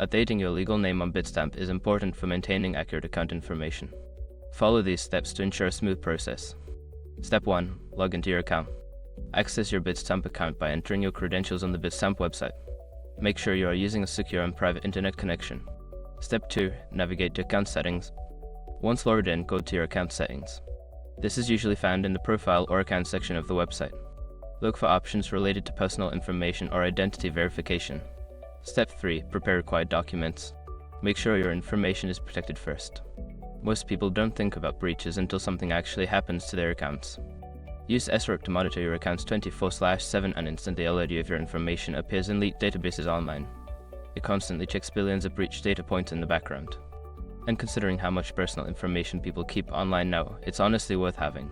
Updating your legal name on Bitstamp is important for maintaining accurate account information. Follow these steps to ensure a smooth process. Step 1. Log into your account. Access your Bitstamp account by entering your credentials on the Bitstamp website. Make sure you are using a secure and private internet connection. Step 2. Navigate to account settings. Once logged in, go to your account settings. This is usually found in the profile or account section of the website. Look for options related to personal information or identity verification. Step 3. Prepare required documents. Make sure your information is protected first. Most people don't think about breaches until something actually happens to their accounts. Use SROC to monitor your accounts 24/7 and instantly alert you if your information appears in leaked databases online. It constantly checks billions of breached data points in the background. And considering how much personal information people keep online now, it's honestly worth having.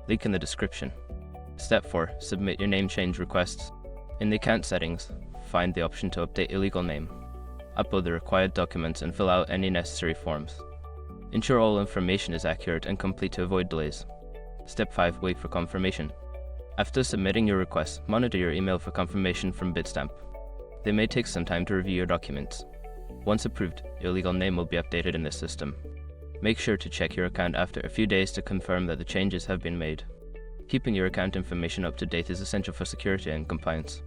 Link in the description. Step 4. Submit your name change requests. In the account settings, find the option to update your legal name. Upload the required documents and fill out any necessary forms. Ensure all information is accurate and complete to avoid delays. Step 5. Wait for confirmation. After submitting your request, monitor your email for confirmation from Bitstamp. They may take some time to review your documents. Once approved, your legal name will be updated in this system. Make sure to check your account after a few days to confirm that the changes have been made. Keeping your account information up to date is essential for security and compliance.